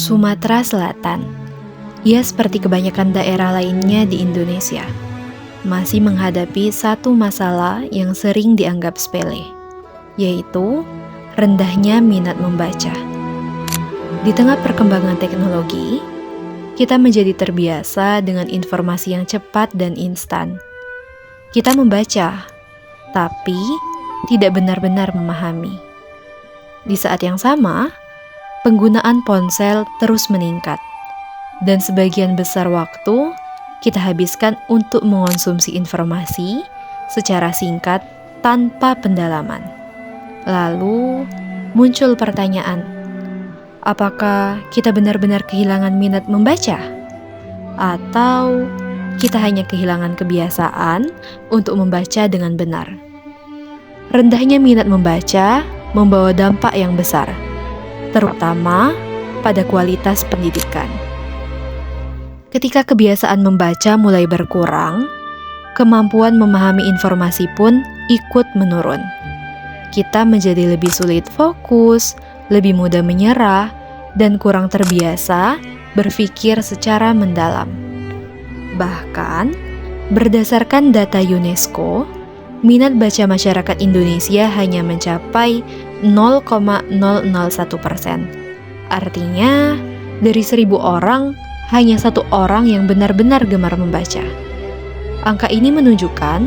Sumatera Selatan. Ia seperti kebanyakan daerah lainnya di Indonesia, masih menghadapi satu masalah yang sering dianggap sepele, yaitu rendahnya minat membaca. Di tengah perkembangan teknologi, kita menjadi terbiasa dengan informasi yang cepat dan instan. Kita membaca, tapi tidak benar-benar memahami. Di saat yang sama, penggunaan ponsel terus meningkat, dan sebagian besar waktu kita habiskan untuk mengonsumsi informasi secara singkat tanpa pendalaman. Lalu muncul pertanyaan, apakah kita benar-benar kehilangan minat membaca? Atau kita hanya kehilangan kebiasaan untuk membaca dengan benar? Rendahnya minat membaca membawa dampak yang besar, terutama pada kualitas pendidikan. Ketika kebiasaan membaca mulai berkurang, kemampuan memahami informasi pun ikut menurun. Kita menjadi lebih sulit fokus, lebih mudah menyerah, dan kurang terbiasa berpikir secara mendalam. Bahkan, berdasarkan data UNESCO, minat baca masyarakat Indonesia hanya mencapai 0,001%. Artinya, dari 1.000 orang, hanya 1 orang yang benar-benar gemar membaca. Angka ini menunjukkan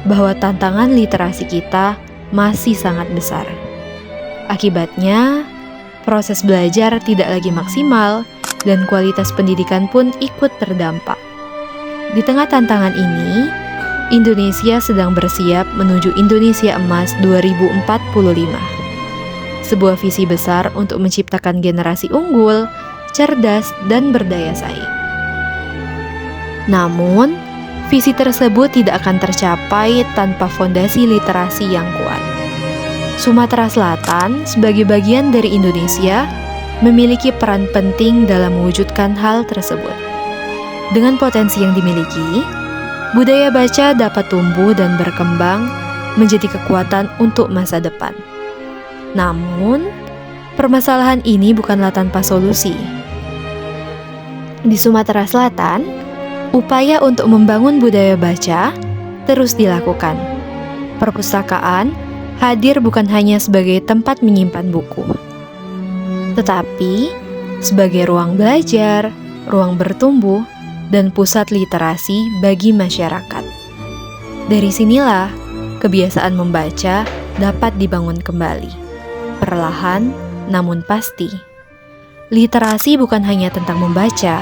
bahwa tantangan literasi kita masih sangat besar. Akibatnya, proses belajar tidak lagi maksimal dan kualitas pendidikan pun ikut terdampak. Di tengah tantangan ini, Indonesia sedang bersiap menuju Indonesia Emas 2045. Sebuah visi besar untuk menciptakan generasi unggul, cerdas, dan berdaya saing. Namun, visi tersebut tidak akan tercapai tanpa fondasi literasi yang kuat. Sumatera Selatan, sebagai bagian dari Indonesia, memiliki peran penting dalam mewujudkan hal tersebut. Dengan potensi yang dimiliki, budaya baca dapat tumbuh dan berkembang menjadi kekuatan untuk masa depan. Namun, permasalahan ini bukanlah tanpa solusi. Di Sumatera Selatan, upaya untuk membangun budaya baca terus dilakukan. Perpustakaan hadir bukan hanya sebagai tempat menyimpan buku, tetapi sebagai ruang belajar, ruang bertumbuh, dan pusat literasi bagi masyarakat. Dari sinilah kebiasaan membaca dapat dibangun kembali, perlahan namun pasti. Literasi bukan hanya tentang membaca,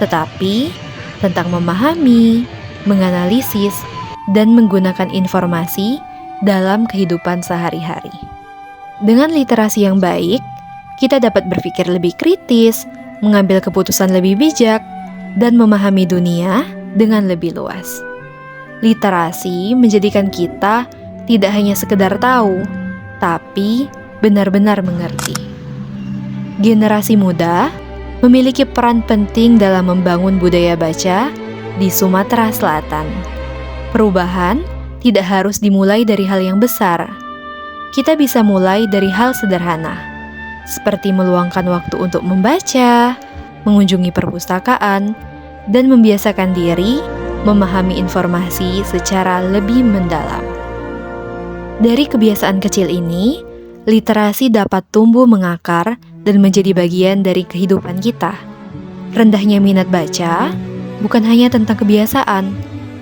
tetapi tentang memahami, menganalisis, dan menggunakan informasi dalam kehidupan sehari-hari. Dengan literasi yang baik, kita dapat berpikir lebih kritis, mengambil keputusan lebih bijak, dan memahami dunia dengan lebih luas. Literasi menjadikan kita tidak hanya sekedar tahu, tapi benar-benar mengerti. Generasi muda memiliki peran penting dalam membangun budaya baca di Sumatera Selatan. Perubahan tidak harus dimulai dari hal yang besar. Kita bisa mulai dari hal sederhana, seperti meluangkan waktu untuk membaca, mengunjungi perpustakaan, dan membiasakan diri memahami informasi secara lebih mendalam. Dari kebiasaan kecil ini, literasi dapat tumbuh mengakar dan menjadi bagian dari kehidupan kita. Rendahnya minat baca bukan hanya tentang kebiasaan,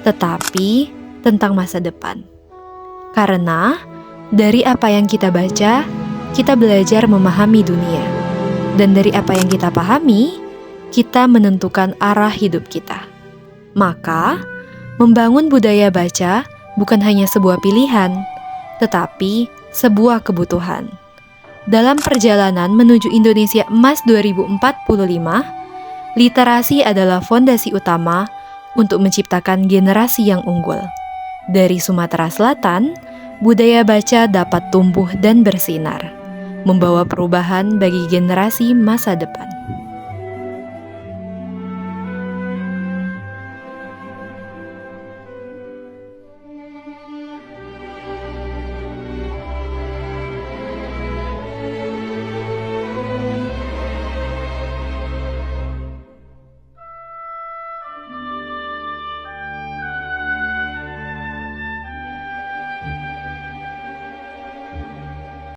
tetapi tentang masa depan. Karena dari apa yang kita baca, kita belajar memahami dunia. Dan dari apa yang kita pahami, kita menentukan arah hidup kita. Maka, membangun budaya baca bukan hanya sebuah pilihan, tetapi sebuah kebutuhan. Dalam perjalanan menuju Indonesia Emas 2045, literasi adalah fondasi utama untuk menciptakan generasi yang unggul. Dari Sumatera Selatan, budaya baca dapat tumbuh dan bersinar, membawa perubahan bagi generasi masa depan.